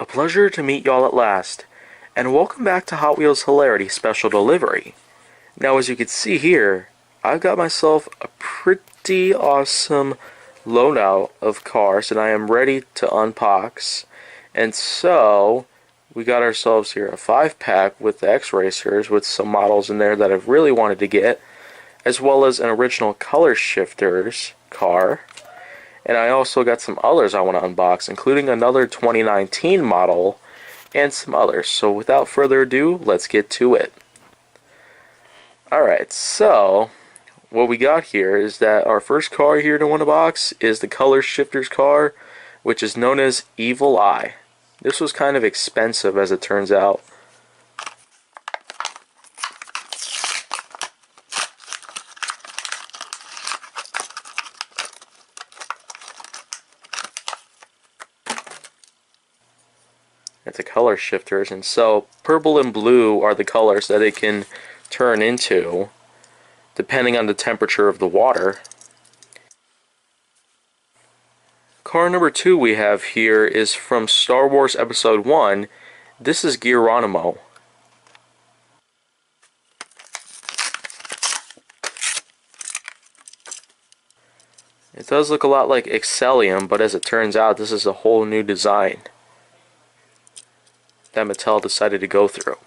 A pleasure to meet y'all at last, and welcome back to Hot Wheels Hilarity Special Delivery. Now, as you can see here, I've got myself a pretty awesome loadout of cars that I am ready to unbox. And so, we got ourselves here a 5-pack with the X-Racers with some models in there that I've really wanted to get, as well as an original Color Shifters car. And I also got some others I want to unbox, including another 2019 model and some others. So without further ado, let's get to it. Alright, so what we got here is that our first car here to unbox is the Color Shifters car, which is known as Evil Eye. This was kind of expensive, as it turns out. It's a Color Shifters, and so purple and blue are the colors that it can turn into depending on the temperature of the water. Car number 2 we have here is from Star Wars Episode 1. This is Geronimo. It does look a lot like Excellium, but as it turns out, this is a whole new design that Mattel decided to go through.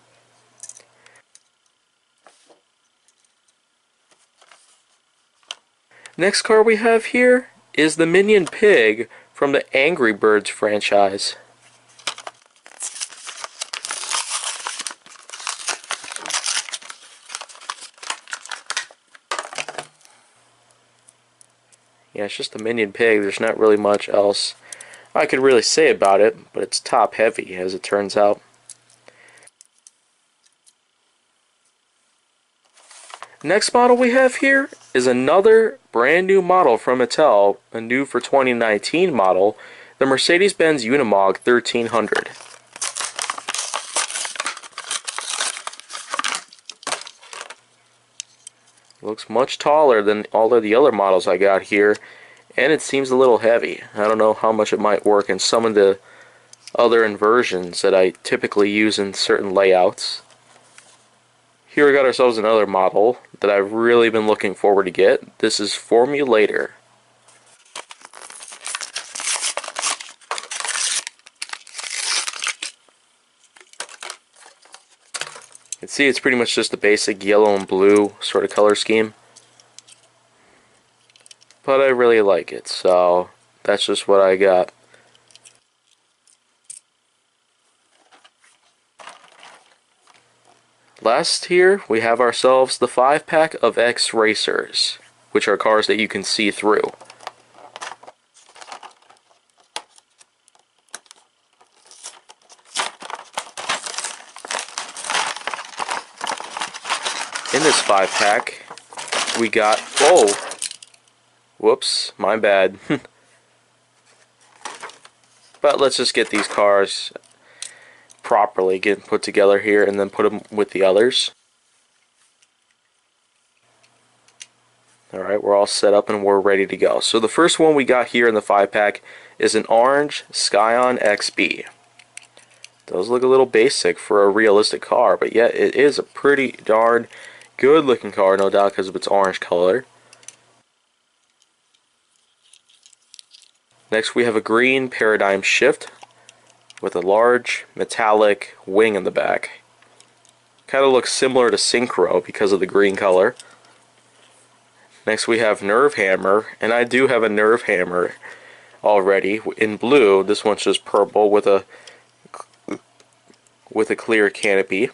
Next car we have here is the Minion Pig from the Angry Birds franchise. Yeah, it's just a Minion Pig. There's not really much else I could really say about it, but it's top heavy, as it turns out. Next model we have here is another brand new model from Mattel, a new for 2019 model, the Mercedes-Benz Unimog 1300. It looks much taller than all of the other models I got here, and it seems a little heavy. I don't know how much it might work in some of the other inversions that I typically use in certain layouts. Here we got ourselves another model that I've really been looking forward to get. This is Formulator. You can see it's pretty much just a basic yellow and blue sort of color scheme. But I really like it, so that's just what I got. Last here, we have ourselves the 5-pack of X-Racers, which are cars that you can see through. In this 5-pack, we got, whoops, my bad. But let's just get these cars properly get put together here and then put them with the others. Alright, we're all set up and we're ready to go. So the first one we got here in the 5-pack is an orange Scion XB. Does look a little basic for a realistic car, but yet it is a pretty darn good looking car, no doubt, because of its orange color. Next we have a green Paradigm Shift with a large metallic wing in the back. Kind of looks similar to Synchro because of the green color. Next we have Nerve Hammer, and I do have a Nerve Hammer already in blue. This one's just purple with a clear canopy.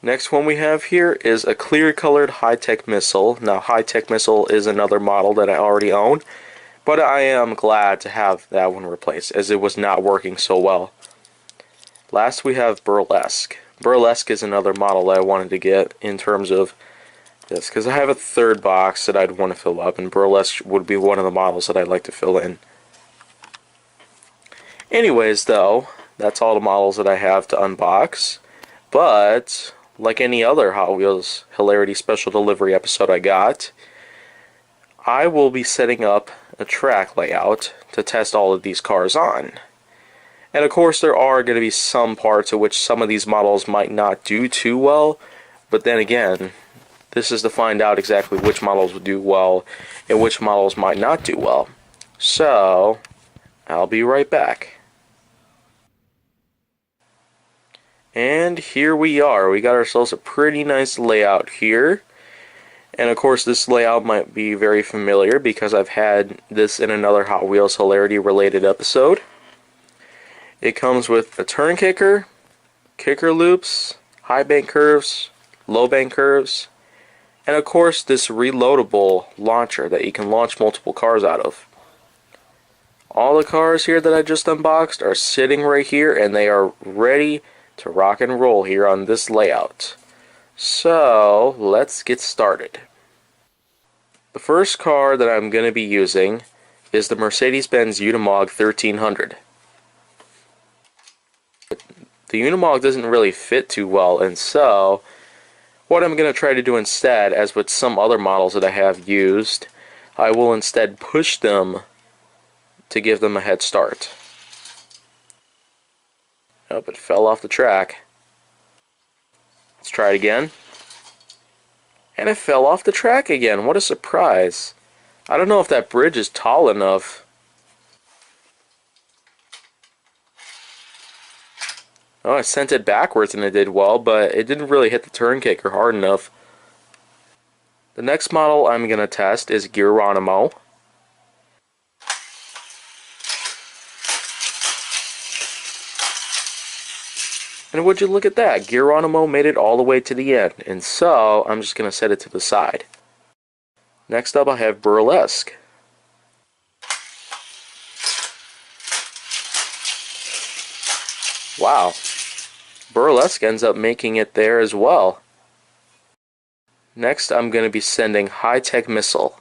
Next one we have here is a clear colored High-Tech Missile. Now High-Tech Missile is another model that I already own, but I am glad to have that one replaced, as it was not working so well. Last we have Burlesque. Burlesque is another model that I wanted to get in terms of this, because I have a third box that I'd want to fill up, and Burlesque would be one of the models that I'd like to fill in. Anyways, though, that's all the models that I have to unbox. But like any other Hot Wheels Hilarity Special Delivery episode I got, I will be setting up a track layout to test all of these cars on. And of course there are going to be some parts of which some of these models might not do too well, but then again, this is to find out exactly which models will do well and which models might not do well. So, I'll be right back. And here we are. We got ourselves a pretty nice layout here. And of course this layout might be very familiar because I've had this in another Hot Wheels Hilarity related episode. It comes with a turn kicker, kicker loops, high bank curves, low bank curves, and of course this reloadable launcher that you can launch multiple cars out of. All the cars here that I just unboxed are sitting right here and they are ready to rock and roll here on this layout. So let's get started. The first car that I'm going to be using is the Mercedes-Benz Unimog 1300. The Unimog doesn't really fit too well, and so what I'm going to try to do instead, as with some other models that I have used, I will instead push them to give them a head start. Oh, it fell off the track. Let's try it again. And it fell off the track again. What a surprise. I don't know if that bridge is tall enough. Oh, I sent it backwards and it did well, but it didn't really hit the turn kicker hard enough. The next model I'm going to test is Geronimo. And would you look at that, Geronimo made it all the way to the end, and so I'm just going to set it to the side. Next up I have Burlesque. Wow, Burlesque ends up making it there as well. Next I'm going to be sending High Tech Missile.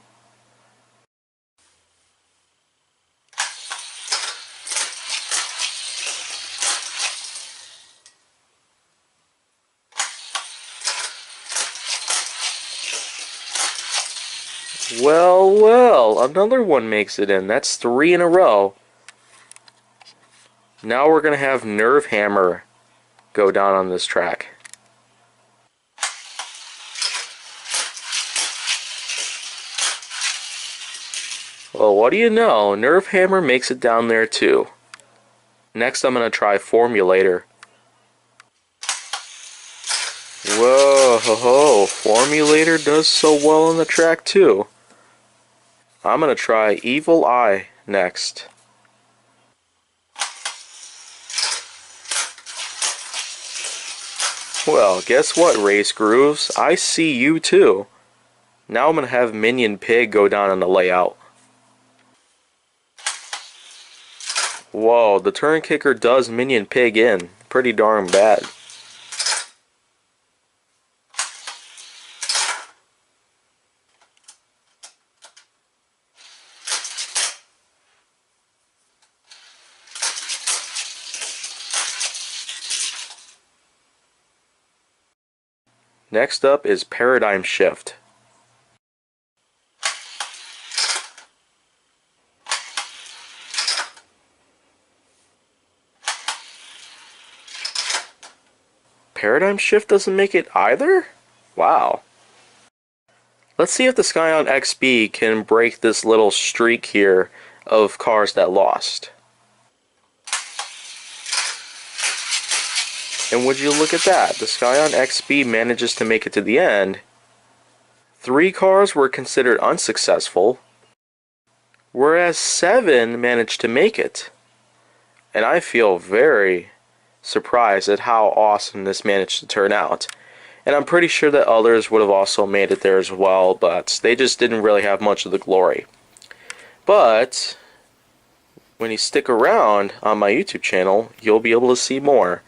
Well, well, another one makes it in. That's 3 in a row. Now we're going to have Nerve Hammer go down on this track. Well, what do you know? Nerve Hammer makes it down there too. Next I'm going to try Formulator. Whoa, ho, ho. Formulator does so well on the track too. I'm going to try Evil Eye next. Well, guess what, Race Grooves? I see you too. Now I'm going to have Minion Pig go down on the layout. Whoa, the turn kicker does Minion Pig in. Pretty darn bad. Next up is Paradigm Shift. Paradigm Shift doesn't make it either? Wow. Let's see if the Scion XB can break this little streak here of cars that lost. And would you look at that, the Scion XB manages to make it to the end. 3 cars were considered unsuccessful, whereas 7 managed to make it. And I feel very surprised at how awesome this managed to turn out. And I'm pretty sure that others would have also made it there as well, but they just didn't really have much of the glory. But when you stick around on my YouTube channel, you'll be able to see more.